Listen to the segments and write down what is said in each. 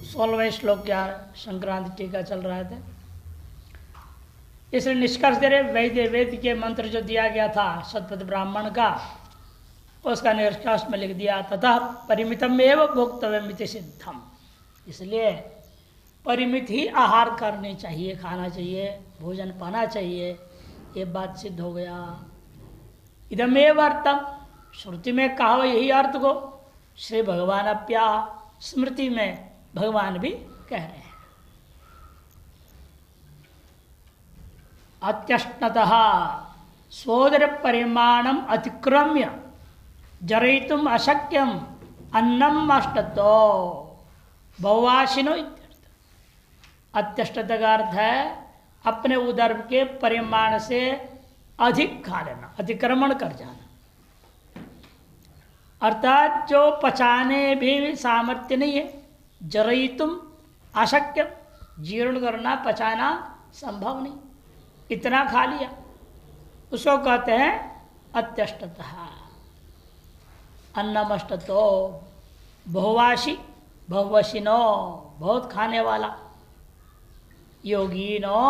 16वें श्लोक क्या संक्रांति टीका चल रहा था। इसलिए निष्कर्ष दे रहे वेद के मंत्र जो दिया गया था शतपथ ब्राह्मण का, उसका निष्कर्ष में लिख दिया तथा परिमितम एवं भोक्तव्यम इति सिद्धम। इसलिए परिमित ही आहार करनी चाहिए, खाना चाहिए, भोजन पाना चाहिए, ये बात सिद्ध हो गया। इदमेव अर्थम, श्रुति में कहा हुआ यही अर्थ को श्री भगवान अप्या, स्मृति में भगवान भी कह रहे हैं। अत्यष्णतः सोदर परिमाणम अतिक्रम्य जरयितुम अशक्यम अन्नम अष्टतो बहुवाशिनो इत्यर्थ। अत्यष्टत का अर्थ है अपने उदर के परिमाण से अधिक खा लेना, अतिक्रमण कर जाना, अर्थात जो पचाने भी सामर्थ्य नहीं है। जरयितुम अशक्य, जीर्ण करना पचाना संभव नहीं, इतना खा लिया, उसको कहते हैं अत्यष्टतः। अन्नमष्टतो बहुवाशी, बहुवशिनो बहुत खाने वाला, योगीनो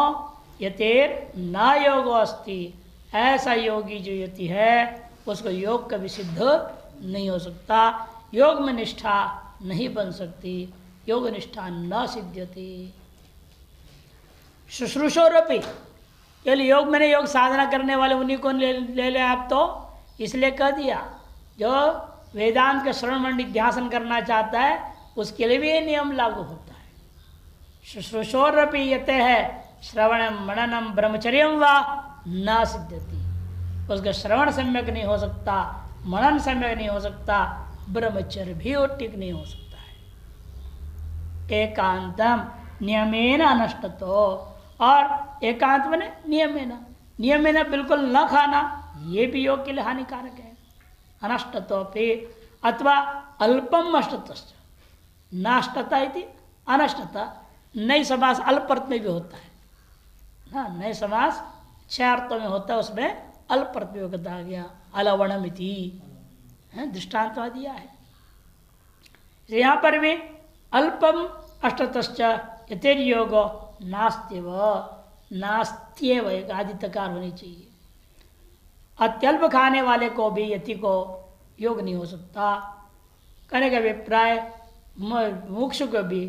यतेर न योगो अस्ति, ऐसा योगी जो यति है उसको योग कभी सिद्ध नहीं हो सकता, योग में निष्ठा नहीं बन सकती, योग निष्ठा न सिद्ध्यति। शुश्रूषोरपि, केवल योग में नहीं, योग साधना करने वाले उन्हीं को ले ले आप तो इसलिए कह दिया। जो वेदांत के श्रवण मंडित ध्यान करना चाहता है उसके लिए भी ये नियम लागू होता है। शुश्रूषोरपि यते है श्रवणम मननम ब्रह्मचर्यम वा न सिद्ध्यति, उसका श्रवण सम्यक नहीं हो सकता, मनन सम्यक नहीं हो सकता, ब्रह्मचर्य भी ठीक नहीं हो सकता है। एकांतम नियमेन अनष्टतो, और एकांत में नियमेन बिल्कुल न खाना, ये भी योग के लिए हानिकारक है। अनष्टतोपि अथवा अल्पम अष्टतश्च, नाष्टता इति अनष्टता, नई समास अल्प अर्थ में भी होता है ना, नए समास 6 अर्थों में होता है, उसमें अल्प अर्थ में आ गया। अलवणम इति दृष्टांत दिया है। यहाँ पर भी अल्पम अष्टतश्च यतेर्योग नास्त्यव, नास्त्यव एक आदित्यकार होनी चाहिए। अत्यल्प खाने वाले को भी यति को योग नहीं हो सकता। कहने का अभिप्राय मुमुक्षु को भी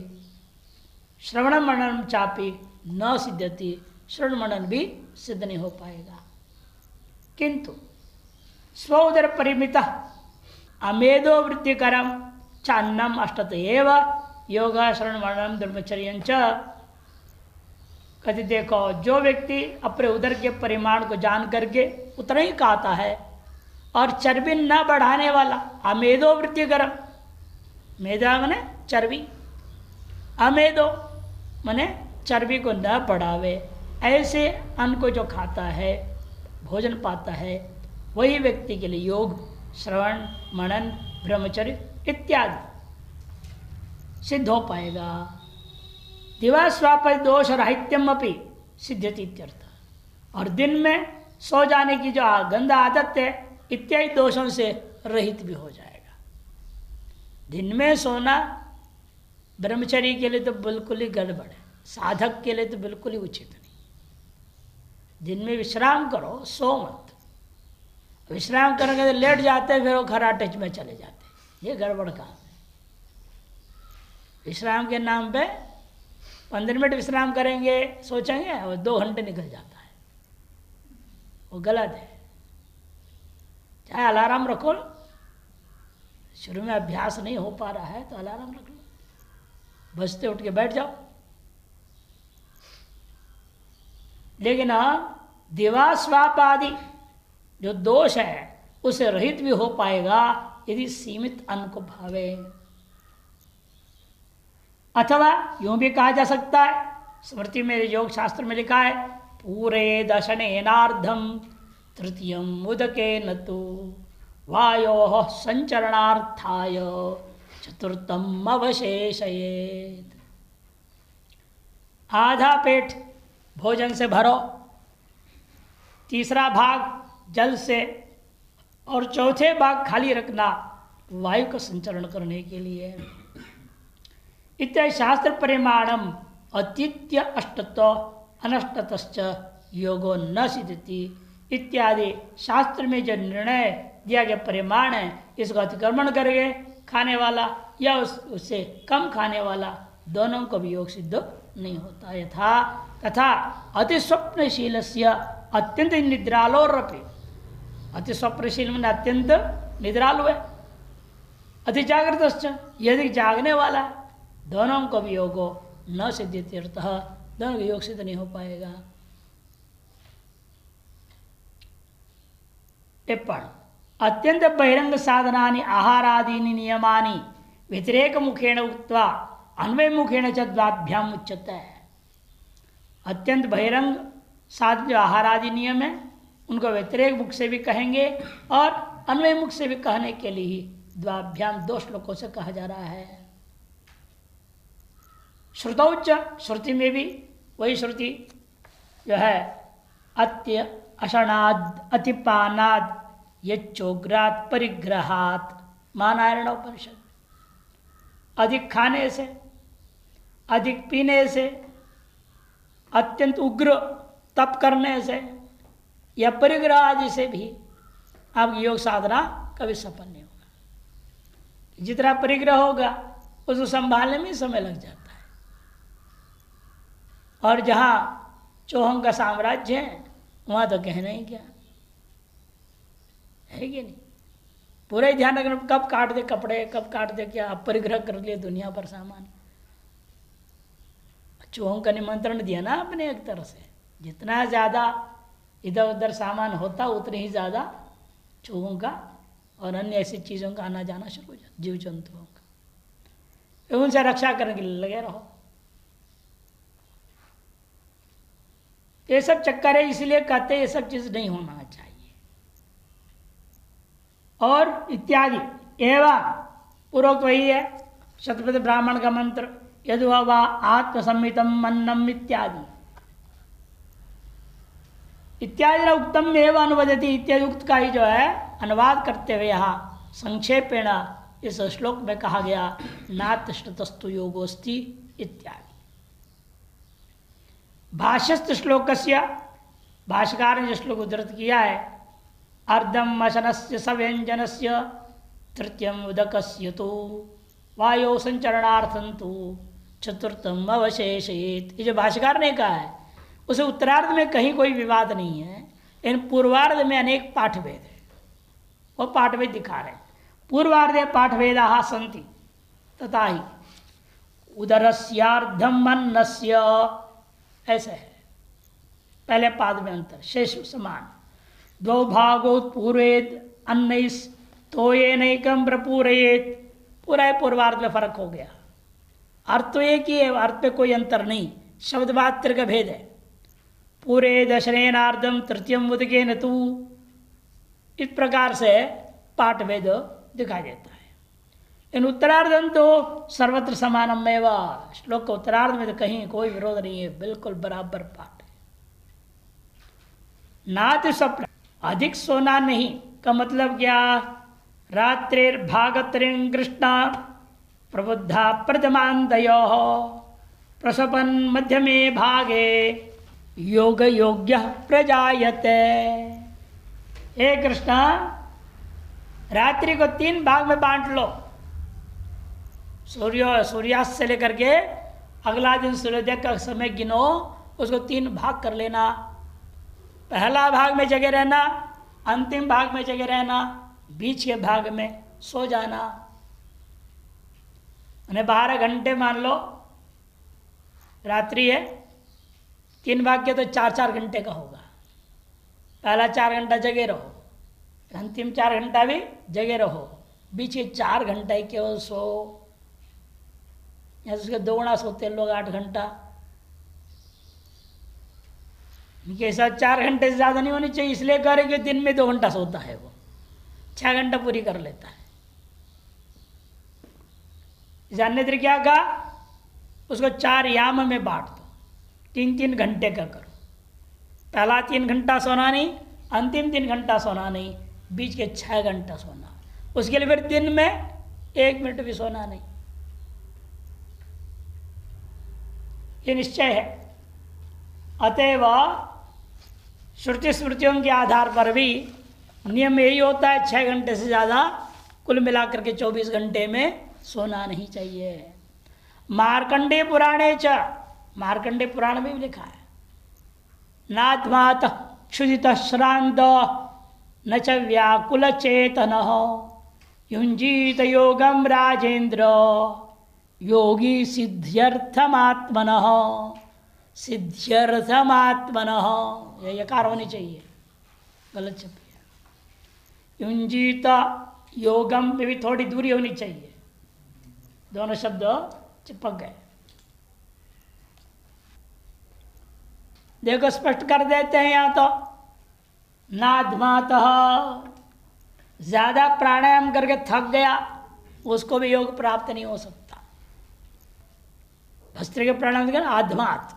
श्रवण मनन चापी न सिद्ध्यति, श्रवण मनन भी सिद्ध नहीं हो पाएगा। किंतु स्वोदर परिमित अमेदो वृत्तिकरम चान्नम अष्टत एव योग श्रवण मनन ब्रह्मचर्य च। कभी देखो, जो व्यक्ति अपने उदर के परिमाण को जान करके उतना ही खाता है और चर्बी न बढ़ाने वाला, अमेदो वृत्तिकरम, मेदा मने चर्बी, अमेदो मने चर्बी को न बढ़ावे, ऐसे अन्न को जो खाता है, भोजन पाता है, वही व्यक्ति के लिए योग श्रवण मनन ब्रह्मचर्य इत्यादि सिद्ध हो पाएगा। दिवा स्वापरि दोष राहित्यम अपि सिद्ध्यति इत्यर्थ। और दिन में सो जाने की जो गंदा आदत है इत्यादि दोषों से रहित भी हो जाएगा। दिन में सोना ब्रह्मचर्य के लिए तो बिल्कुल ही गड़बड़ है, साधक के लिए तो बिल्कुल ही उचित नहीं। दिन में विश्राम करो, सो मत। विश्राम करेंगे तो लेट जाते हैं, फिर वो खराटे में चले जाते हैं, ये गड़बड़ काम है। विश्राम के नाम पे 15 मिनट विश्राम करेंगे सोचेंगे और 2 घंटे निकल जाता है, वो गलत है। चाहे अलार्म रखो, शुरू में अभ्यास नहीं हो पा रहा है तो अलार्म रख लो, बजते उठ के बैठ जाओ। लेकिन दिवा स्वाप आदि जो दोष है उसे रहित भी हो पाएगा यदि सीमित अन्न को भावे। अथवा यूं भी कहा जा सकता है, स्मृति में योग शास्त्र में लिखा है, पूरे दशनेनार्धम तृतीयम उदके न तो वायो संचरणार्थाय चतुर्थम अवशेषयेत्। आधा पेट भोजन से भरो, तीसरा भाग जल से, और चौथे भाग खाली रखना वायु का संचरण करने के लिए। इत्यादि शास्त्र परिमाणम अतीत्य अष्टतो अनष्टतश्च योगो न सिद्धति इत्यादि शास्त्र में जो निर्णय दिया गया परिमाण है, इसको अतिक्रमण करके खाने वाला या उससे कम खाने वाला दोनों को भी योग सिद्ध नहीं होता। यथा तथा अति स्वप्नशील से अत्यंत निद्रालोरपि, अति स्वप्नशील में अत्यंत निद्रालु है, अति जागृत यदि जागने वाला, दोनों को भी योगो न सिद्ध्यति अर्थः दोनों को योग सिद्ध नहीं हो पाएगा। टिप्पण अत्यंत बहिरंग साधनानि आहारादीनि नियमानि व्यतिरेक मुखेन उक्त्वा अन्वय मुखेन च द्वाभ्याम उच्यते है। अत्यंत बहिरंग साधन जो आहार आदि नियम है उनको व्यतिरेक मुख से भी कहेंगे और अन्वय मुख से भी कहने के लिए ही द्वाभ्याम दो श्लोकों से कहा जा रहा है। श्रुतौच श्रुति में भी वही श्रुति जो है अत्य अषणाद अतिपानाद यच्चोग्रात परिग्रहात महानारायण उपनिषद, अधिक खाने से, अधिक पीने से, अत्यंत उग्र तप करने से या परिग्रह आदि से भी आपकी योग साधना कभी सफल नहीं होगा। जितना परिग्रह होगा उसको संभालने में समय लग जाता है। और जहाँ चौहंग का साम्राज्य है वहाँ तो कहना ही क्या है कि नहीं, पूरा ही ध्यान रखना, कब काट दे कपड़े, कब काट दे क्या, परिग्रह कर लिए दुनिया पर सामान। चूहों का निमंत्रण दिया ना अपने एक तरह से, जितना ज़्यादा इधर उधर सामान होता उतने ही ज़्यादा चूहों का और अन्य ऐसी चीज़ों का आना जाना शुरू हो जाता, जीव जंतुओं का। उनसे रक्षा करने के लिए लगे रहो। ये सब चक्कर है, इसलिए कहते ये सब चीज़ नहीं होना चाहिए। और इत्यादि एवं पूर्वोक्त वही है शतपथ ब्राह्मण का मंत्र, यदि वा आत्मसम्मितम अन्नम इत्यादि इत्यादि उत्तम एवं अनुवदति इत्यादि उक्त का ही जो है अनुवाद करते हुए यहाँ संक्षेपेण इस श्लोक में कहा गया नातस्तु योगोस्ति इत्यादि। भाष्यस्थ श्लोकस्य भाष्यकार ने जो श्लोक उद्धृत किया है, अर्धम अशनस्य सव्यंजनस्य तृतीयम उदकस्य तो वायु संचरणार्थं तो चतुर्थम अवशेषयेत। ये जो भाष्यकार ने कहा है उसे उत्तरार्ध में कहीं कोई विवाद नहीं है, इन पूर्वार्ध में अनेक पाठभेद है, वो पाठभेद दिखा रहे हैं। पूर्वार्धे पाठभेदाः सन्ति तथा ही उदरस्यार्धम अन्नस्य ऐसे है, पहले पाद में अंतर शेष समान। द्वौ भागोत्पूर्वेद अन्नैस् तोयेनैकं प्रपूरयेत, पूरा पूर्वार्ध में फर्क हो गया। अर्थ तो एक ही है, अर्थ पे कोई अंतर नहीं, शब्द मात्र का भेद है। पूरे दशनेनार्धम तृतीयम उदकेन तू, इस प्रकार से पाठभेद दिखाई देता है। इन उत्तरार्धम तो सर्वत्र समानम एवं, श्लोक का उत्तरार्ध में तो कहीं कोई विरोध नहीं है, बिल्कुल बराबर पाठ है। नाति स्वप्न, अधिक सोना नहीं का मतलब क्या, रात्रिर भागत्रिं कृष्णा प्रबुद्धा प्रथमांतयो प्रसपन मध्यमे भागे योग योग्य प्रजायते। हे कृष्णा, रात्रि को 3 भाग में बांट लो, सूर्यास्त से लेकर के अगला दिन सूर्योदय का समय गिनो, उसको 3 भाग कर लेना। पहला भाग में जगे रहना, अंतिम भाग में जगे रहना, बीच के भाग में सो जाना। 12 घंटे मान लो रात्रि है, 3 भाग के तो 4-4 घंटे का होगा। पहला 4 घंटा जगे रहो, अंतिम 4 घंटा भी जगे रहो, बीच के 4 घंटे केवल सो, या उसके 2 गुना सोते लोग 8 घंटा। इनके साथ 4 घंटे से ज़्यादा नहीं होनी चाहिए, इसलिए कह रहे कि दिन में 2 घंटा सोता है, वो 6 घंटा पूरी कर लेता है। जानने तिर क्या कहा, उसको 4 याम में बांट दो, 3-3 घंटे का करो। पहला 3 घंटा सोना नहीं, अंतिम 3 घंटा सोना नहीं, बीच के 6 घंटा सोना। उसके लिए फिर दिन में 1 मिनट भी सोना नहीं। ये निश्चय है। अतएव श्रुति स्मृतियों के आधार पर भी नियम यही होता है 6 घंटे से ज़्यादा कुल मिलाकर के 24 घंटे में सोना नहीं चाहिए। मार्कंडेय पुराणे च, मार्कंडेय पुराण में भी लिखा है, नात्मात क्षुदित श्रांत न च व्याकुल चेतन युंजीत योगम राजेंद्र योगी सिद्ध्यर्थमात्मन। सिद्ध्यर्थमात्मन, यह यकार होनी चाहिए, गलत छपी है। युंजीत योगम में भी थोड़ी दूरी होनी चाहिए, दोनों शब्द चिपक गए। देखो स्पष्ट कर देते हैं यहां तो, नाध्मातः, ज्यादा प्राणायाम करके थक गया उसको भी योग प्राप्त नहीं हो सकता। भस्त्रिका प्राणायाम कर आध्मात,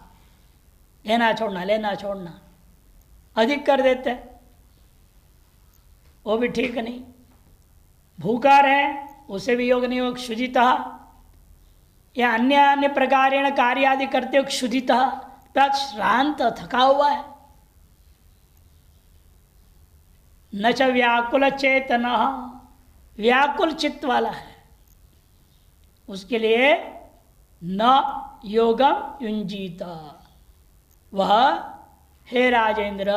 लेना छोड़ना लेना छोड़ना, अधिक कर देते वो भी ठीक नहीं। भूखा रहे उसे भी योग नहीं हो, क्षुधितः या अन्य अन्य प्रकारेण कार्य आदि करते हो क्षुधितः, श्रांत थका हुआ है। न च व्याकुल चेतन, व्याकुल चित्त वाला है, उसके लिए न योगम युंजीत, वह हे राजेंद्र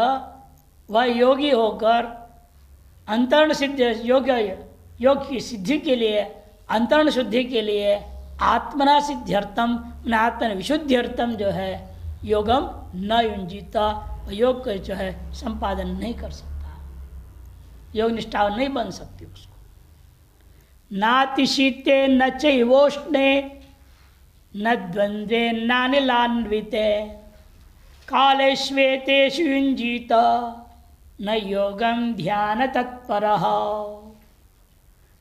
वह योगी होकर अंतरण सिद्ध योग की सिद्धि के लिए, अंतरण शुद्धि के लिए आत्मना सिद्ध्यर्थम, आत्मन विशुद्ध्यर्थम जो है योगम न युंजीता, योग को जो है संपादन नहीं कर सकता, योग निष्ठा नहीं बन सकती उसको। नातिशीते न चैवोष्णे न द्वंद्वे नानिलान्विते काले श्वेतेषु युंजीत न योगम ध्यान तत्परः।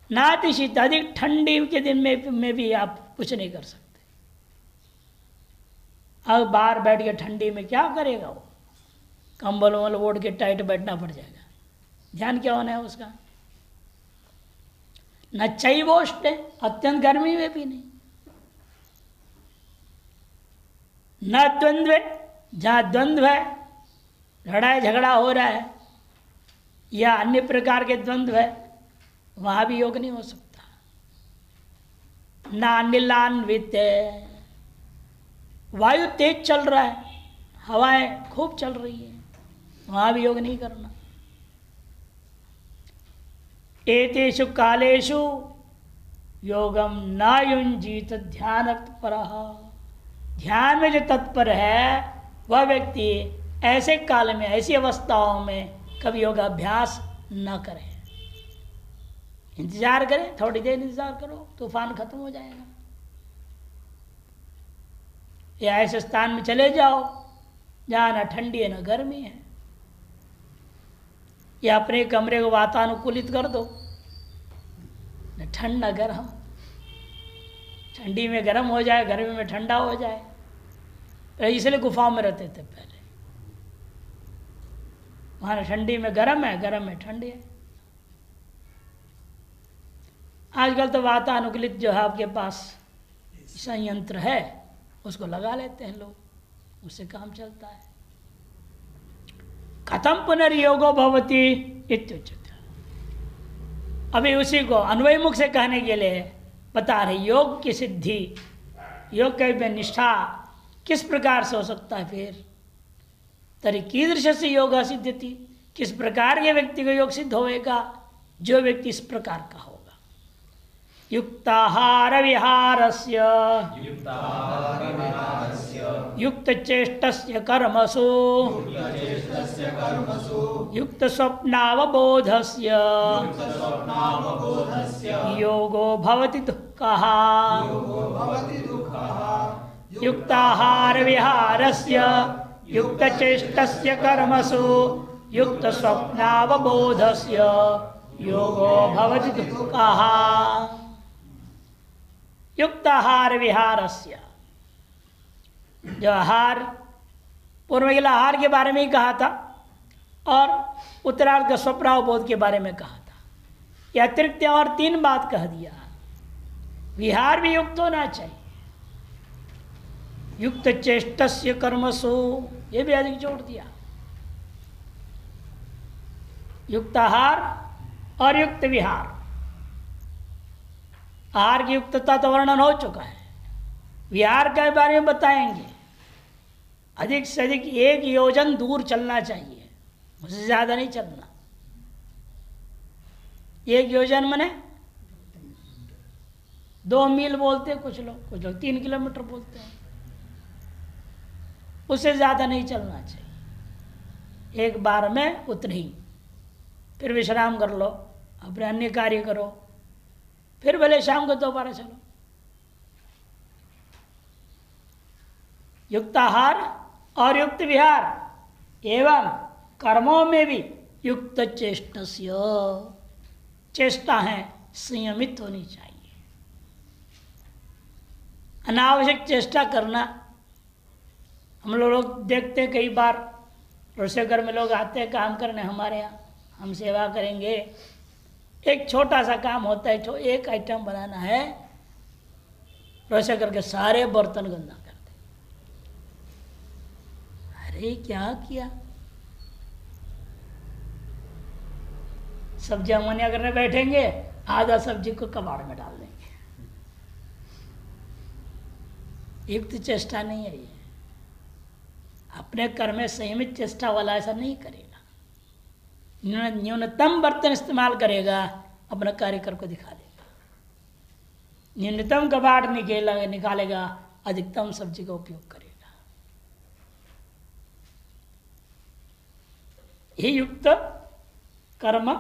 नातिशीत, अधिक ठंडी के दिन में भी आप कुछ नहीं कर सकते। अब बाहर बैठ के ठंडी में क्या करेगा वो, कंबल वंबल ओढ़ के टाइट बैठना पड़ जाएगा, ध्यान क्या होना है उसका। न चैवोष्णे, अत्यंत गर्मी में भी नहीं, न द्वंद्व, जहाँ द्वंद्व है, लड़ाई झगड़ा हो रहा है या अन्य प्रकार के द्वंद्व है, वहां भी योग नहीं हो सकता। नानिलान्वित, वायु तेज चल रहा है, हवाएं खूब चल रही है, वहां भी योग नहीं करना। एतेषु कालेषु योगम न युंजीत ध्यान तत्परः, ध्यान में जो तत्पर है वह व्यक्ति ऐसे काल में, ऐसी अवस्थाओं में कभी योगाभ्यास न करे। इंतजार करें, थोड़ी देर इंतजार करो, तूफान खत्म हो जाएगा। या ऐसे स्थान में चले जाओ जहाँ न ठंडी है न गर्मी है, या अपने कमरे को वातानुकूलित कर दो, न ठंड न गर्म, ठंडी में गर्म हो जाए, गर्मी में ठंडा हो जाए। इसलिए गुफाओं में रहते थे पहले, वहां ठंडी में गर्म है, गर्म में ठंडी है। आजकल तो वातानुकूलित जो है आपके पास संयंत्र है, उसको लगा लेते हैं लोग, उससे काम चलता है। कथम पुनर्योगो भवति इत्युच्यते, अभी उसी को अन्वय मुख से कहने के लिए बता रहे, योग की सिद्धि, योग की निष्ठा किस प्रकार से हो सकता है। फिर तरी कीदृश से योग सिद्ध्यति, किस प्रकार के व्यक्ति को योग सिद्ध होएगा, जो व्यक्ति इस प्रकार का होगा। युक्ताहार विहारस्य युक्त चेष्टस्य कर्मसु युक्त स्वप्नावबोधस्य योगो भवति दुःखः। युक्ताहार विहारस्य युक्त चेष्टस्य कर्मसु युक्त स्वप्नावबोधस्य योगो भवति दुःखः। युक्त आहार विहारस्य, जो आहार पूर्व के आहार के बारे में ही कहा था और उत्तरार्ध का स्वप्नावबोध के बारे में कहा था, ये अतिरिक्त और 3 बात कह दिया। विहार भी युक्त होना चाहिए, युक्त चेष्टस्य कर्मसु, ये भी अधिक जोड़ दिया। युक्त आहार और युक्त विहार। आहार की युक्तता तो वर्णन हो चुका है, विहार के बारे में बताएंगे। अधिक से अधिक 1 योजन दूर चलना चाहिए, उससे ज्यादा नहीं चलना। 1 योजन माने 2 मील बोलते हैं कुछ लोग 3 किलोमीटर बोलते हैं। उससे ज्यादा नहीं चलना चाहिए, एक बार में उतनी ही। फिर विश्राम कर लो, अपने अन्य कार्य करो, फिर भले शाम को दोबारा चलो। युक्त आहार और युक्त विहार एवं कर्मों में भी युक्त चेष्टस्य, चेष्टा है संयमित होनी चाहिए। अनावश्यक चेष्टा करना, हम लोग देखते हैं कई बार रसोई घर में लोग आते हैं काम करने हमारे यहाँ, हम सेवा करेंगे। एक छोटा सा काम होता है, जो एक आइटम बनाना है, रसोई घर के सारे बर्तन गंदा कर दे। अरे क्या किया? सब्जियां मनिया करने बैठेंगे, आधा सब्जी को कबाड़ में डाल देंगे। युक्त चेष्टा नहीं है ये। अपने कर्म में संयमित चेष्टा वाला ऐसा नहीं करेगा। न्यूनतम बर्तन इस्तेमाल करेगा, अपना कार्य कर को दिखा देगा। न्यूनतम कबाड़ निकालेगा, अधिकतम सब्जी का उपयोग करेगा। ये युक्त कर्म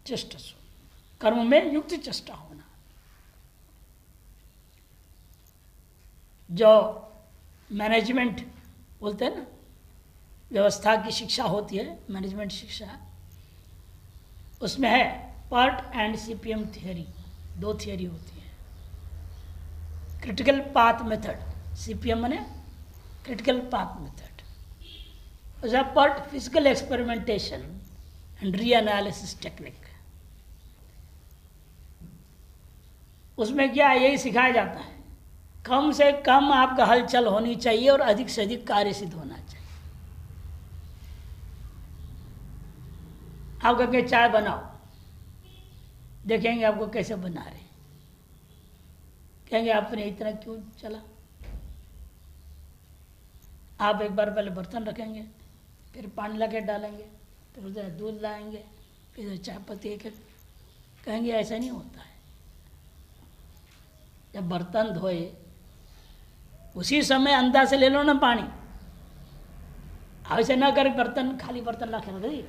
चेष्टसु, कर्म में युक्त चेष्टा होना। जो मैनेजमेंट बोलते हैं ना, व्यवस्था की शिक्षा होती है, मैनेजमेंट शिक्षा, उसमें है PERT and CPM theory. 2 theory होती है। क्रिटिकल पाथ मेथड, सीपीएम माने critical path method, PERT physical experimentation and reanalysis technique. उसमें क्या यही सिखाया जाता है, कम से कम आपका हलचल होनी चाहिए और अधिक से अधिक कार्य सिद्ध होना चाहिए। आप कहेंगे चाय बनाओ, देखेंगे आपको कैसे बना रहे, कहेंगे आपने इतना क्यों चला। आप एक बार पहले बर्तन रखेंगे, फिर पानी लगे डालेंगे, फिर उधर दूध लाएंगे, फिर चाय पत्ती एक कहेंगे ऐसा नहीं होता है। जब बर्तन धोए उसी समय अंदाज से ले लो ना पानी, ऐसे ना कर बर्तन खाली बर्तन ला के रख दी,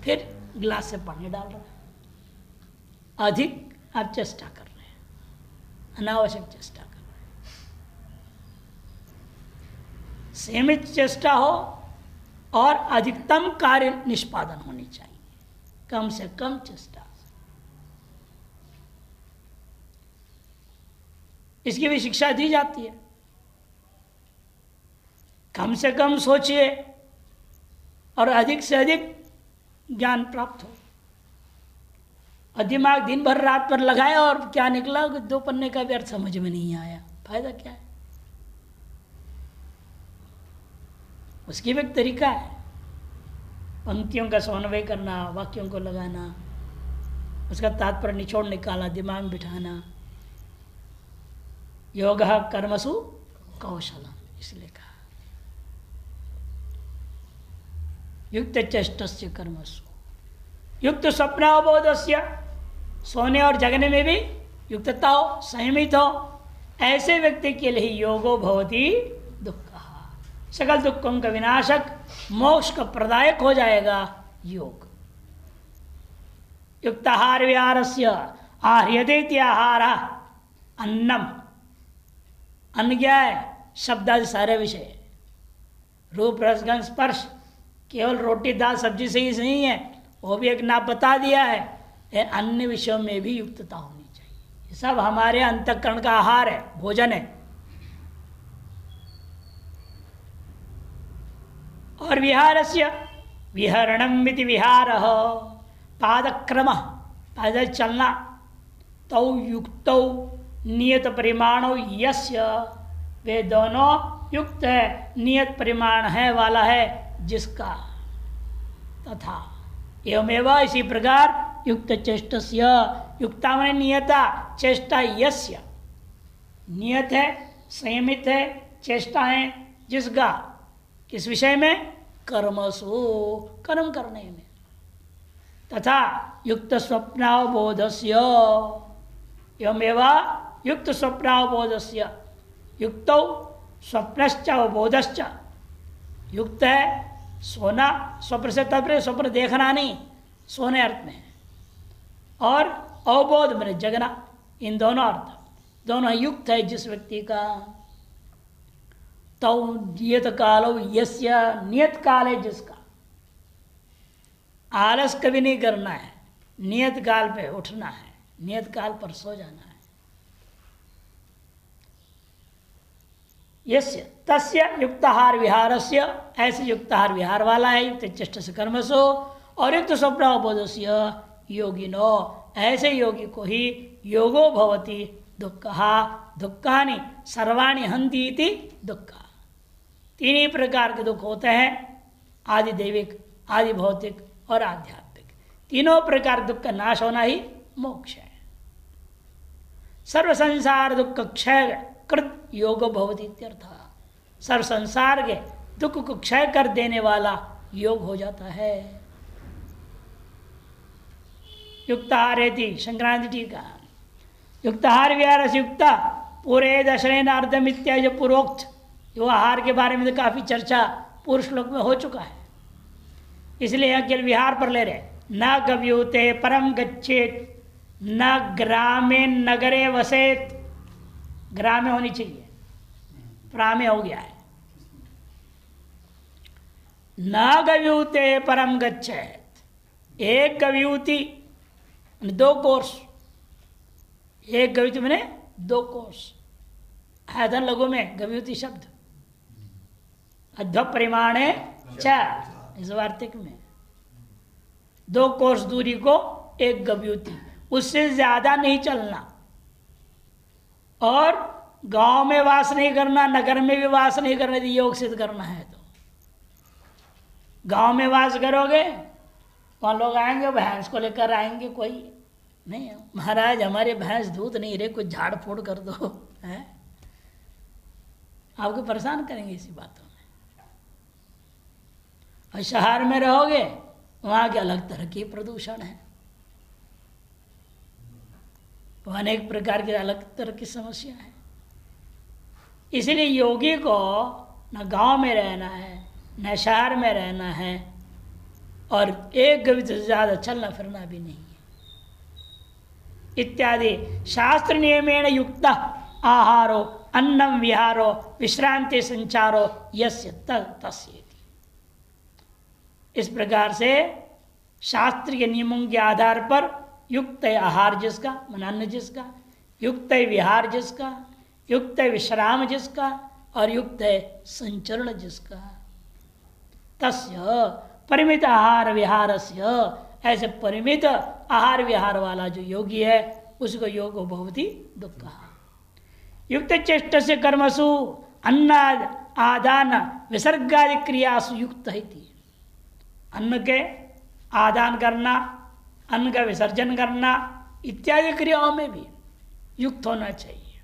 फिर गिलास से पानी डाल रहा है। अधिक आप चेष्टा कर रहे हैं, अनावश्यक चेष्टा कर रहे हैं। सीमित चेष्टा हो और अधिकतम कार्य निष्पादन होनी चाहिए, कम से कम चेष्टा। इसकी भी शिक्षा दी जाती है। कम से कम सोचिए और अधिक से अधिक ज्ञान प्राप्त हो। और दिमाग दिन भर रात पर लगाए और क्या निकला, 2 पन्ने का भी अर्थ समझ में नहीं आया, फायदा क्या है? उसकी भी एक तरीका है, पंक्तियों का समन्वय करना, वाक्यों को लगाना, उसका तात्पर्य निचोड़ निकालना, दिमाग में बिठाना। योग कर्मसु कौशलम, इसलिए कहा युक्त चेष्टस्य कर्मसु। युक्त स्वप्नावबोधस्य, सोने और जगने में भी युक्तता हो, संयमित हो, ऐसे व्यक्ति के लिए योगो भवति दुख, सकल दुखों का विनाशक, मोक्ष का प्रदायक हो जाएगा योग। युक्ताहार विहारस्य आह्रियते आहार अन्नम, अन्न क्या है? शब्दादि सारे विषय, रूप रसगंध स्पर्श, केवल रोटी दाल सब्जी से ही नहीं है, वो भी एक नाम बता दिया है। अन्य विषयों में भी युक्तता होनी चाहिए। ये सब हमारे अंतःकरण का आहार है, भोजन है। और विहारस्य विहरणम इति विहारः, पादक्रम, पैदल चलना, तौ युक्तौ नियत परिमाणो यस्य वे दोनों युक्त है, नियत परिमाण है वाला है जिसका। तथा एवमेव इसी प्रकार युक्त चेष्टस्य, युक्ता में नियता, चेष्टा यस्य, नियत है, संयमित है, चेष्टा है जिसका, किस विषय में, कर्मसु, कर्म करने में। तथा युक्त स्वप्नावबोधस्य, एवमेव युक्त स्वप्नावबोधस्य, युक्त स्वप्नश्च अवबोधश्च, युक्त है सोना, स्वप्न से तात्पर्य स्वप्न देखना नहीं, सोने अर्थ में, और अवबोध मैंने जगना, इन दोनों अर्थ, दोनों युक्त है जिस व्यक्ति का। तो नियत कालो यस्य, नियत काल है जिसका, आलस कभी नहीं करना है, नियत काल पे उठना है, नियत काल पर सो जाना है। यस्य तस्य युक्ताहार विहारस्य, ऐसे युक्ताहार विहार वाला है, युक्त चेष्ट से कर्मसो, और युक्त स्वप्नावबोधस्य योगिनो, ऐसे योगी को ही योगो भवति दुःखा, दुःखानि सर्वाणि हन्ति इति दुःखा। तीन ही प्रकार के दुख होते हैं, आदि दैविक, आदि भौतिक और आध्यात्मिक। तीनों प्रकार दुख का नाश होना ही मोक्ष है। सर्व संसार दुख क्षय कृत योग भवति इत्यर्थ, सर्व संसार के दुख को क्षय कर देने वाला योग हो जाता है। युक्ताहार संक्रांति टीका, युक्ताहार विहार से युक्त पूरे दशरनार्धम इत्यादि जो पूर्वोक्त, जो आहार के बारे में तो काफी चर्चा पूर्व श्लोक में हो चुका है, इसलिए यहाँ केवल विहार पर ले रहे। न गव्यूते परम गच्छेत, न ग्रामे नगरे वसेत, ग्रामे होनी चाहिए, प्रामे हो गया है। न गव्यूते परम गच्छेत, एक गव्यूति दो कोर्स, एक गव्यूति मैंने दो कोर्स, आयतन लघु में गव्यूति शब्द, अध्व परिमाणे चार, इस वार्तिक में दो कोर्स दूरी को एक गव्यूति, उससे ज्यादा नहीं चलना, और गांव में वास नहीं करना, नगर में भी वास नहीं करना। यदि योग सिद्ध करना है तो गांव में वास करोगे, वहां लोग आएंगे, भैंस को लेकर आएंगे, कोई नहीं, महाराज हमारे भैंस दूध नहीं रहे, कुछ झाड़ फोड़ कर दो, है आपको परेशान करेंगे इसी बातों में। और शहर में रहोगे, वहां के अलग तरह की प्रदूषण है, वहां अनेक प्रकार की अलग तरह की समस्या है। इसलिए योगी को न गांव में रहना है, न शहर में रहना है, और एक गति से ज्यादा चलना फिरना भी नहीं है। इत्यादि शास्त्र नियमेण युक्त आहारो अन्नम विहारो विश्रांति संचारो यस्य तस्य। इस प्रकार से शास्त्र के नियमों के आधार पर युक्त आहार जिसका, मन अन्न जिसका, युक्त विहार जिसका, युक्त विश्राम जिसका, और युक्त संचरण जिसका, तस्य परिमित आहार विहारस्य, ऐसे परिमित आहार विहार वाला जो योगी है उसको योगो भवति दुःखः। युक्त चेष्ट से कर्मसु अन्न आदान विसर्गादि क्रियासु युक्त है। अन्न के आदान करना, अन्न का विसर्जन करना इत्यादि क्रियाओं में भी युक्त होना चाहिए।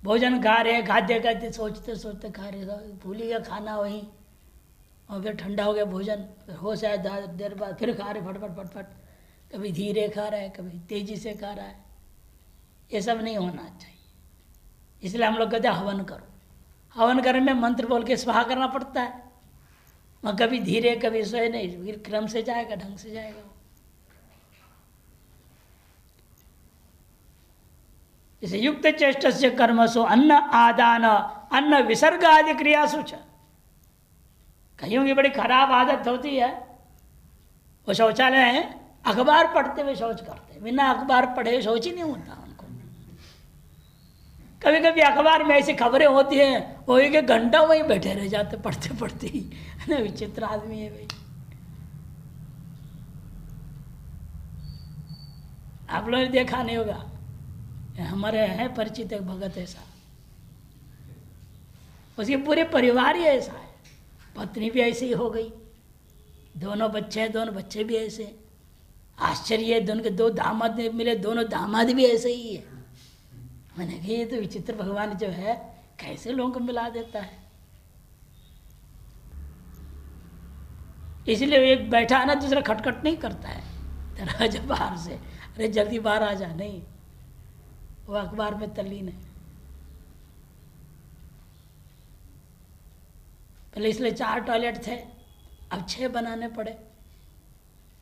भोजन खा रहे, खाद्य खाते सोचते सोचते खा रहे, भूल गया खाना वहीं, और फिर ठंडा हो गया भोजन, फिर हो जाए देर बाद फिर खा रहे फटफट फटफट, कभी धीरे खा रहा है, कभी तेजी से खा रहा है। ये सब नहीं होना चाहिए। इसलिए हम लोग कहते हैं हवन करो। हवन करने में मंत्र बोल के स्वाहा करना पड़ता है, वहाँ कभी धीरे कभी सोए नहीं, फिर क्रम से जाएगा, ढंग से जाएगा। इसे युक्त चेष्ट से कर्मसु अन्न आदान अन्न विसर्ग आदि क्रियासु च। कईयों की बड़ी खराब आदत होती है, वो शौचालय है, अखबार पढ़ते हुए शौच करते हैं, बिना अखबार पढ़े शौच ही नहीं होता उनको। कभी कभी अखबार में ऐसी खबरें होती हैं, वो एक घंटा वहीं बैठे रह जाते पढ़ते पढ़ते ही, है ना। विचित्र आदमी है भाई। आप लोगों ने देखा नहीं होगा, हमारे हैं परिचित एक भगत ऐसा, उसके पूरे परिवार ही ऐसा है। पत्नी भी ऐसी ही हो गई, दोनों बच्चे हैं, दोनों बच्चे भी ऐसे। आश्चर्य है, दोनों के दो दामाद मिले, दोनों दामाद भी ऐसे ही है। मैंने कहा ये तो विचित्र भगवान जो है कैसे लोगों को मिला देता है। इसलिए एक बैठा है ना, दूसरा खटखट नहीं करता है दरवाजा बाहर से, अरे जल्दी बाहर आ जा, नहीं, वो अखबार में तल्लीन है। पहले इसलिए 4 टॉयलेट थे, अब 6 बनाने पड़े,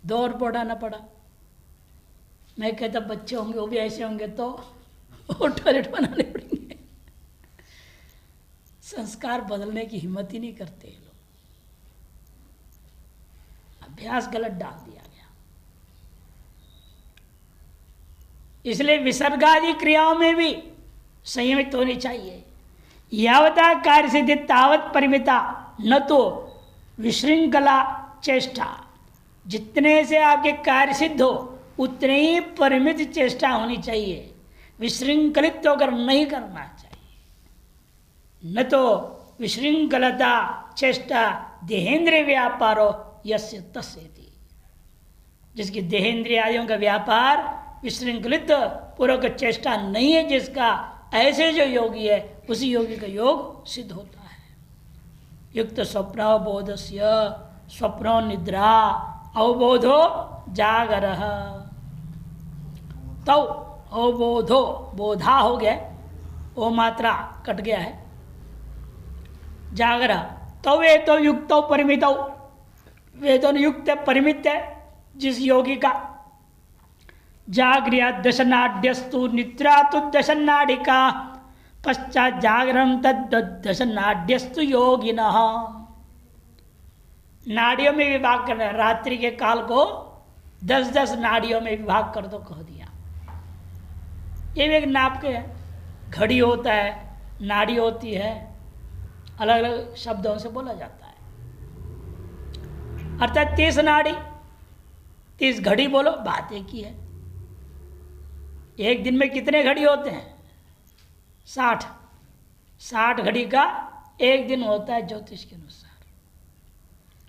2 और बढ़ाना पड़ा। मैं कहता बच्चे होंगे वो भी ऐसे होंगे तो वो टॉयलेट बनाने पड़ेंगे। संस्कार बदलने की हिम्मत ही नहीं करते लोग, अभ्यास गलत डाल दिया गया। इसलिए विसर्गादि क्रियाओं में भी संयमित होनी चाहिए। यावता कार्य सिद्धि तावत परिमिता, न तो विशृंखला चेष्टा। जितने से आपके कार्य सिद्ध हो उतने ही परिमित चेष्टा होनी चाहिए, विशृंखलित होकर नहीं करना चाहिए। न तो विशृंखलता चेष्टा देहेंद्रिय व्यापारो यस्य तस्यति। जिसकी देहेंद्रिय आदियों का व्यापार विशृंखलित पूर्वक चेष्टा नहीं है जिसका, ऐसे जो योगी है उसी योगी का योग सिद्ध होता है। युक्त स्वप्नावबोधस्य, स्वप्नो निद्रा अवबोधो जागरः। तो अवबोधो बोधा हो गया, ओ मात्रा कट गया है, जागरः। तो वे तो युक्त परिमित, वे तो युक्त परिमित है जिस योगी का। जागृया दशनाड्यस्तु निद्रा तो दशनाडिका, पश्चात जागरण तद दशनाड्यस्तु योगिनः। नाड़ियों में विभाग करना है, रात्रि के काल को 10-10 नाड़ियों में विभाग कर दो कह दिया। ये भी एक नाप के है, घड़ी होता है, नाड़ी होती है, अलग अलग शब्दों से बोला जाता है। अर्थात 30 नाड़ी 30 घड़ी बोलो, बात एक ही है। एक दिन में कितने घड़ी होते हैं? 60 घड़ी का एक दिन होता है ज्योतिष के अनुसार,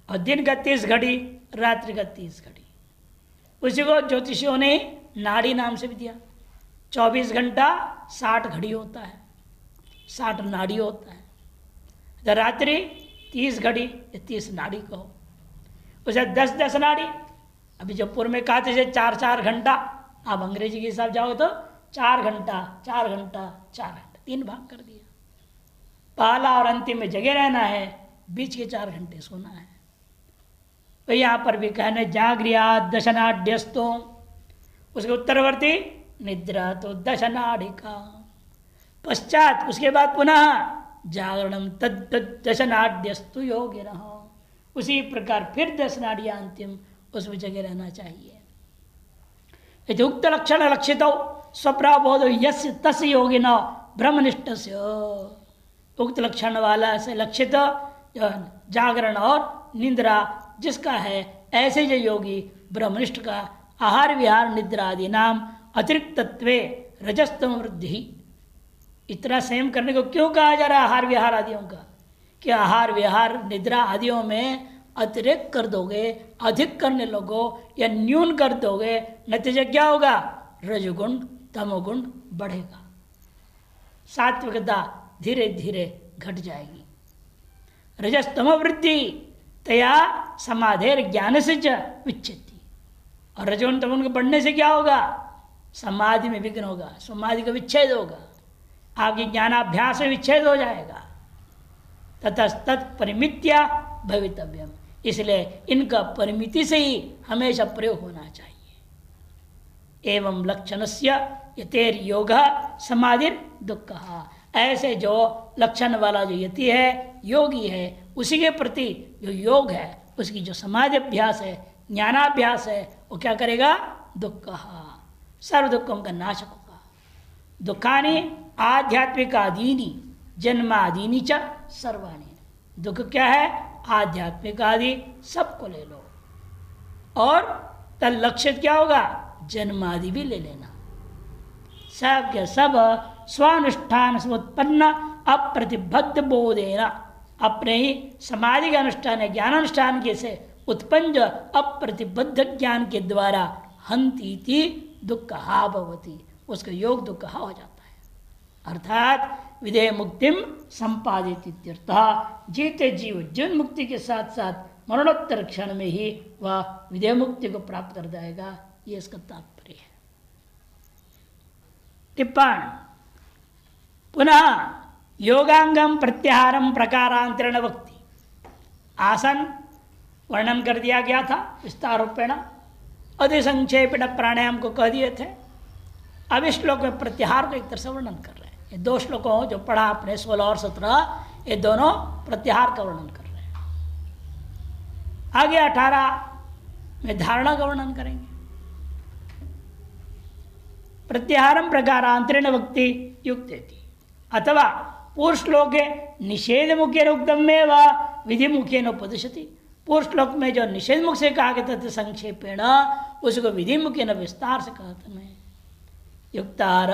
और दिन का 30 घड़ी, रात्रि का 30 घड़ी। उसी को ज्योतिषियों ने नाड़ी नाम से भी दिया। 24 घंटा 60 घड़ी होता है, 60 नाड़ी होता है। तो रात्रि 30 घड़ी, 30 नाड़ी कहो। उसे 10-10 नाड़ी। अभी जो पूर्व में कहा थे 4-4 घंटा, आप अंग्रेजी के हिसाब जाओ तो 4 घंटा 4 घंटा 4 घंटा 3 भाग कर दिया। पहला और अंतिम में जगे रहना है, बीच के 4 घंटे सोना है। तो यहाँ पर भी कहने जागृया दशनाड्यस्तो, उसके उत्तरवर्ती निद्रा तो दशनाडिका, पश्चात उसके बाद पुनः जागरणम तद दशनाड्यस्तु योगिनः। उसी प्रकार फिर 10 नाड़ियाँ अंतिम उसमें जगह रहना चाहिए। यदि उक्त लक्षण लक्षित स्वप्राबोध यस्य तस्य योगिनः ब्रह्मनिष्ठ से, उक्त लक्षण वाला से लक्षित जागरण और निद्रा जिसका है, ऐसे जो योगी ब्रह्मनिष्ठ का आहार विहार निद्रा आदि नाम अतिरिक्त तत्वे रजस्तम वृद्धि। इतना संयम करने को क्यों कहा जा रहा है आहार विहार आदियों का? कि आहार विहार निद्रा आदियों में अतिरिक्त कर दोगे, अधिक करने लगो या न्यून कर दोगे, नतीजा क्या होगा? रजोगुण तमोगुण बढ़ेगा, सात्विकता धीरे धीरे घट जाएगी। रजस्तम वृद्धि तया समाधेर ज्ञान से विच्छेदी। और रजोगुण तमोगुण के बढ़ने से क्या होगा? समाधि में विघ्न होगा, समाधि का विच्छेद होगा, आपके ज्ञानाभ्यास में विच्छेद हो जाएगा। ततस्तत् परिमित्या भवितव्यम। इसलिए इनका परिमिति से ही हमेशा प्रयोग होना चाहिए। एवं लक्षणस्य यतेर योग समाधिर दुख। ऐसे जो लक्षण वाला जो यति है, योगी है, उसी के प्रति जो योग है, उसकी जो समाधि अभ्यास है, ज्ञानाभ्यास है, वो क्या करेगा? दुख, सर्व दुखों का नाशक होगा। दुखानि आध्यात्मिक आदीनी जन्मादीनी च सर्वाणी। दुख क्या है? आध्यात्मिक आदि सबको ले लो, और तल लक्षित क्या होगा? जन्मादि भी ले लेना। सब के सब स्वानुष्ठान से उत्पन्न अप्रतिबद्ध बोधेना, अपने ही समाधि का अनुष्ठान है, ज्ञानानुष्ठान के से उत्पन्न जो अप्रतिबद्ध ज्ञान के द्वारा हंती दुख भवती, उसका योग दुख हो जाता है। अर्थात विधेय मुक्तिम संपादित इत्यर्थः, जीते जीव जीवन मुक्ति के साथ साथ मरणोत्तर क्षण में ही वह विधेय मुक्ति को प्राप्त कर जाएगा, ये इसका तात्पर्य है। टिप्पण पुनः योगांगम प्रत्याहारम प्रकारांतरण वक्ति, आसन वर्णन कर दिया गया था विस्तार रूपेण, अधिसंक्षेपण प्राणायाम को कह दिए थे। अब इस श्लोक में प्रत्याहार को एक तरह से वर्णन कर रहे हैं। ये दो श्लोकों जो पढ़ा आपने 16 और 17, ये दोनों प्रत्याहार का वर्णन कर रहे हैं। आगे 18 में धारणा का वर्णन करेंगे। प्रत्याहारम प्रकारांतरेण वक्ति युक्तेति, अथवा पूर्व श्लोके निषेध मुखेन उक्तम में व विधि मुखेन उपदिशति, पूर्व श्लोक में जो निषेध मुख से कहा गया था संक्षेपेण, उसको विधि मुखेन विस्तार से कहते हैं। युक्तार,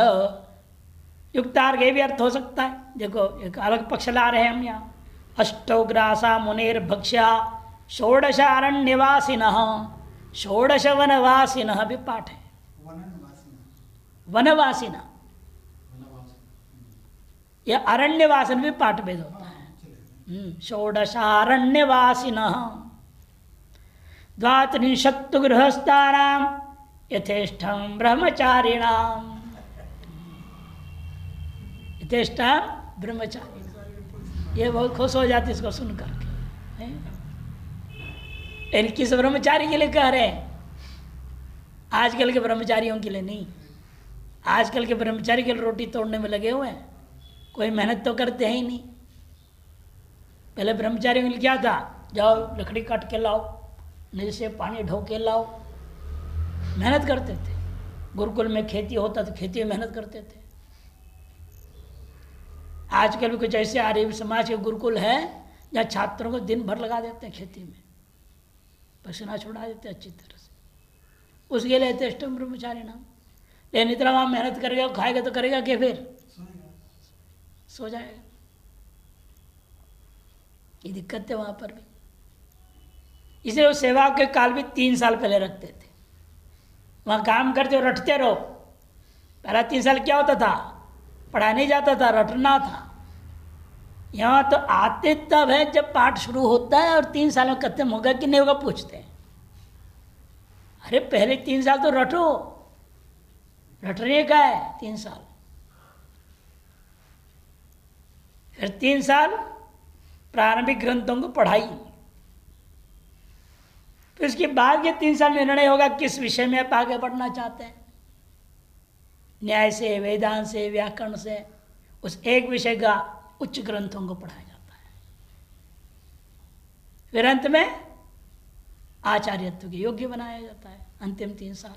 युक्तार के भी अर्थ हो सकता है। देखो एक अलग पक्ष ला रहे हैं हम यहाँ। अष्टौग्रासा मुनेर भक्ष्या षोडशारण्यवासिनः, षोडश वनवासिनः भी पाठ है। वनवासिना या अरण्यवासन भी पाठ भेद होता है। षोडशारण्यवासिनः द्वात्रिंशत्तु गृहस्थानां यथेष्टं ब्रह्मचारिणाम्, यथेष्टं ब्रह्मचारिणाम्। ये बहुत खुश हो जाती इसको सुन करके। किस ब्रह्मचारी के लिए कह रहे हैं? आजकल के ब्रह्मचारियों के लिए नहीं। आजकल के ब्रह्मचारी के रोटी तोड़ने में लगे हुए हैं, कोई मेहनत तो करते हैं ही नहीं। पहले ब्रह्मचारियों के लिए क्या था? जाओ लकड़ी काट के लाओ, नदी से पानी ढो के लाओ, मेहनत करते थे। गुरुकुल में खेती होता तो खेती में मेहनत करते थे। आजकल भी कुछ ऐसे आर्य समाज के गुरुकुल है जहाँ छात्रों को दिन भर लगा देते हैं खेती में, पसीना छुड़ा देते हैं अच्छी तरह से। उसके लिए यथेष्टम ब्रह्मचारी नाम। लेकिन इतना वहाँ मेहनत करेगा, खाएगा तो करेगा क्या? फिर सो जाएगा। ये दिक्कत है वहाँ पर भी। इसलिए वो सेवा के काल भी 3 साल पहले रखते थे। वहाँ काम करते हो, रटते रहो। पहला 3 साल क्या होता था? पढ़ा नहीं जाता था, रटना था। यहाँ तो आते तब है जब पाठ शुरू होता है और 3 साल में खत्म होगा कि नहीं होगा पूछते हैं। अरे पहले 3 साल तो रटो, रटने का है 3 साल। फिर 3 साल प्रारंभिक ग्रंथों को पढ़ाई। फिर उसके बाद के 3 साल निर्णय होगा किस विषय में आप आगे बढ़ना चाहते हैं। न्याय से, वेदांत से, व्याकरण से, उस एक विषय का उच्च ग्रंथों को पढ़ाया जाता है। फिर अंत में आचार्यत्व के योग्य बनाया जाता है। अंतिम 3 साल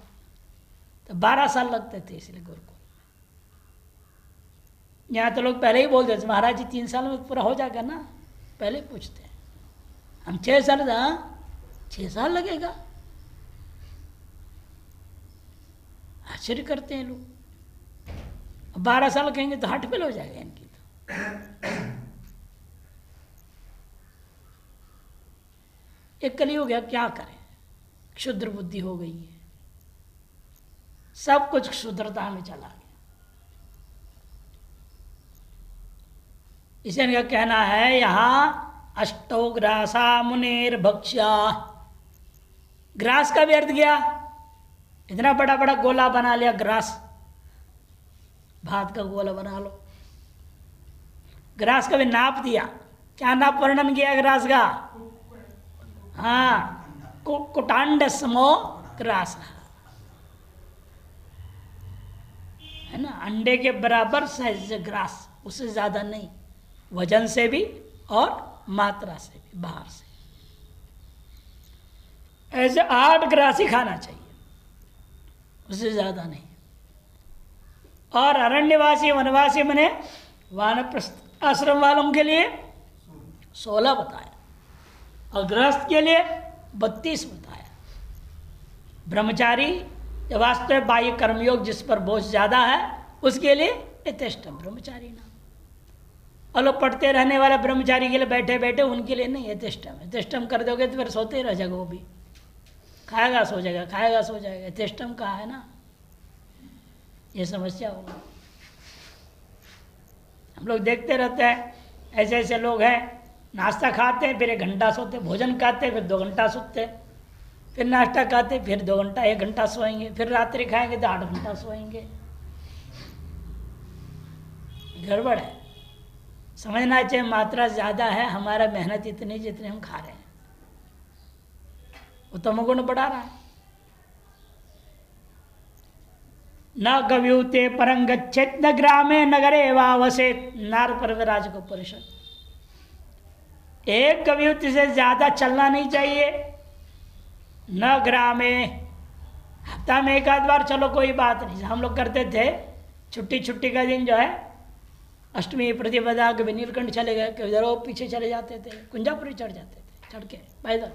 तो 12 साल लगते थे। इसलिए गुरुकुल यहाँ तो लोग पहले ही बोल देते महाराज जी 3 साल में पूरा हो जाएगा ना, पहले पूछते हैं। हम 6 साल, 6 साल लगेगा। आश्चर्य करते हैं लोग। 12 साल कहेंगे तो हार्ट फेल हो जाएगा इनकी तो। एक कली हो गया, क्या करें? क्षुद्र बुद्धि हो गई है, सब कुछ क्षुद्रता में चला गया। इसे इनका कहना है यहाँ अष्टौ ग्रासा मुनेर भक्ष्या। ग्रास का भी अर्थ गया, इतना बड़ा बड़ा गोला बना लिया ग्रास, भात का गोला बना लो। ग्रास का भी नाप दिया। क्या नाप वर्णन किया ग्रास का? हाँ, कुटांड समो ग्रास है ना, अंडे के बराबर साइज ग्रास, उससे ज्यादा नहीं, वजन से भी और मात्रा से भी, बाहर से। ऐसे 8 ग्रास ही खाना चाहिए, उससे ज्यादा नहीं। और अरण्यवासी वनवासी मने वानप्रस्थ आश्रम वालों के लिए 16 बताया और गृहस्थ के लिए 32 बताया। ब्रह्मचारी वास्तव बाह्य कर्मयोग जिस पर बोझ ज्यादा है उसके लिए यथेष्टम ब्रह्मचारी नाम। और लोग पढ़ते रहने वाले ब्रह्मचारी के लिए बैठे बैठे उनके लिए नहीं है यथेष्टम। यथेष्टम कर दोगे तो फिर सोते ही रह जाएगा, वो भी खाएगा सो जाएगा, खाएगा सो जाएगा। यथेष्टम कहाँ है ना, ये समस्या होगा। हम लोग देखते रहते हैं, ऐसे ऐसे लोग हैं नाश्ता खाते हैं फिर 1 घंटा सोते, भोजन खाते हैं फिर 2 घंटा सोते, फिर नाश्ता खाते फिर 2 घंटा 1 घंटा सोएंगे, फिर रात्रि खाएंगे तो 8 घंटा सोएंगे। गड़बड़ है। समझना चाहिए मात्रा ज़्यादा है, हमारा मेहनत इतनी जितने हम खा रहे हैं, वो तमोगुण बढ़ा रहा है। न गव्यूते परं गच्छेत न ग्रामे नगरे वा वसेत, नारद पर्वराज को परिषद। एक गव्यूत से ज्यादा चलना नहीं चाहिए। न ग्रामे, हफ्ता में 1 आध बार चलो कोई बात नहीं। हम लोग करते थे छुट्टी का दिन जो है, अष्टमी प्रतिपदा कभी नीलकंठ चले गए, कभी इधर पीछे चले जाते थे, कुंजापुरी चढ़ जाते थे, चढ़ के पैदल।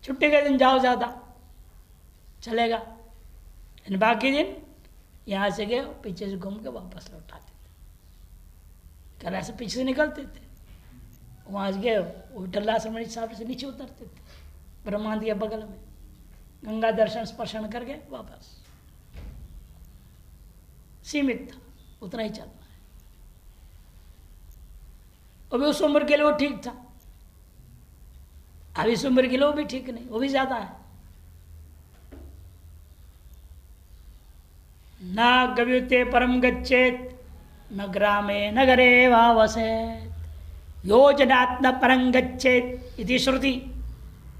छुट्टी के दिन जाओ ज़्यादा चलेगा, बाकी दिन यहाँ से गए पीछे से घूम के वापस लौटाते थे। कल ऐसे पीछे से निकलते थे, वहाँ से गए विठला श्रमणी साहब से नीचे उतरते थे ब्रह्मांड के बगल में, गंगा दर्शन स्पर्शन करके वापस। सीमित था, उतना ही चलना है। अभी उस उम्र के लिए वो ठीक था, अभी इस उम्र के लिए वो भी ठीक नहीं, वो भी ज्यादा है। न गव्युते परम गच्छेत न ग्रामे नगरे वा वसेत योजनात्म परं गच्छेत इति श्रुति।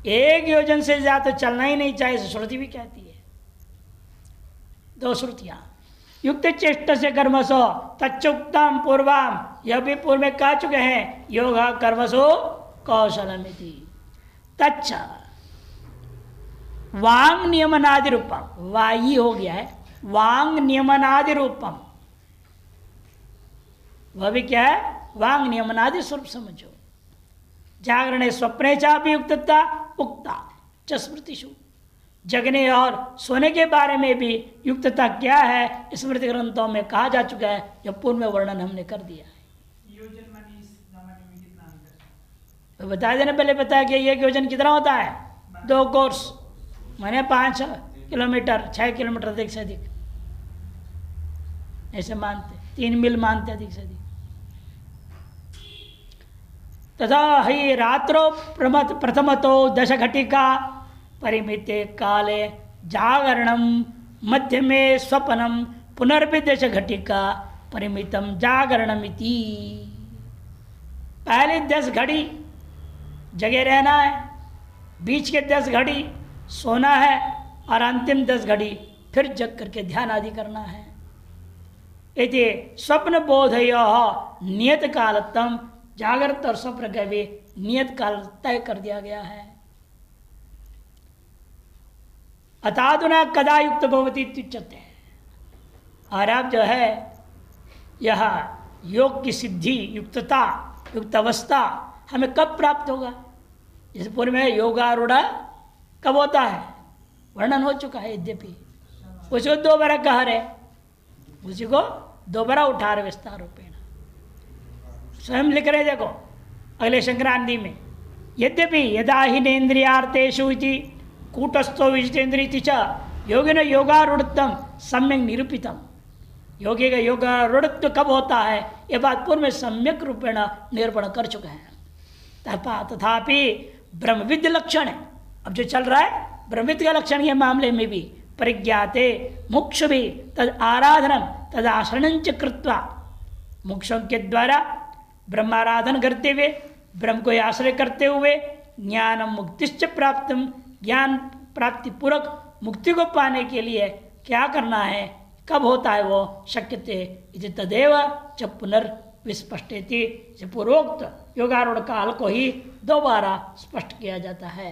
एक योजन से ज्यादा तो चलना ही नहीं चाहिए, श्रुति भी कहती है। 2 श्रुतियां, युक्त चेष्ट से कर्मसो तच्चुक्तम पूर्वाम, यह भी पूर्व में कह चुके हैं, योग कर्मसो कौशलमिति। तच्च वांग नियमनादि रूपम, वाई हो गया है, वांग नियमनादि रूपम, वह भी क्या है, वांग नियमनादि स्वरूप समझो। जागरणे स्वप्ने चापि युक्तता उक्ता च स्मृतिषु, जगने और सोने के बारे में भी युक्तता क्या है स्मृति ग्रंथों में कहा जा चुका है, जो पूर्व में वर्णन हमने कर दिया है। तो बता देने पहले बताया कि एक योजन कितना होता है, 2 कोर्स माने 5 किलोमीटर, 6 किलोमीटर अधिक से अधिक, ऐसे मानते, 3 मील मानते अधिक से अधिक। तथा ही रात्रो प्रथमतो 10 घटिका परिमिते काले जागरणम मध्यमे स्वपनम पुनर्पि 10 घटिका परिमितम जागरणमिति। पहले 10 घड़ी जगे रहना है, बीच के 10 घड़ी सोना है और अंतिम 10 घड़ी फिर जग करके ध्यान आदि करना है। इति स्वप्न बोधयोः नियत कालतम, जागृत और स्वप्न का भी नियत काल तय कर दिया गया है। अतादुना कदा युक्त भवति इत्युच्यते। और अब जो है यह योग की सिद्धि, युक्तता, युक्त अवस्था हमें कब प्राप्त होगा। इस पूर्व में योगारूढ़ कब होता है, वर्णन हो चुका है। यद्यपि उसको 2 बार कह रहे, उसी को 2 बार उठा रहे विस्तार रूपेण, स्वयं लिख रहे। देखो अगले संक्रांति में, यद्यपि यदा ही नेन्द्रियार्थेषु इति कूटस्थो विजितेन्द्रिय च योगिन योगारूढ़त्वं सम्यक निरूपितम। योगी का योगारूढ़त्व कब होता है, यह बात पूर्व में सम्यक रूपेण निरूपण कर चुके हैं। तथापि ब्रह्मविद्य लक्षण है, अब जो चल रहा है ब्रह्मविद्य का लक्षण के मामले में भी परिज्ञाते मुक्षु भी तद आराधनम तद आश्रणं च कृत्वा, मुक्षों के द्वारा ब्रह्माराधन करते हुए, ब्रह्म को आश्रय करते हुए ज्ञान मुक्तिश्च प्राप्तम, ज्ञान प्राप्ति पूर्वक मुक्ति को पाने के लिए क्या करना है, कब होता है वो, शक्यते इति तदेव च पुनर्विस्पष्टेति, पूर्वोक्त योगारूढ़ काल को ही दोबारा स्पष्ट किया जाता है।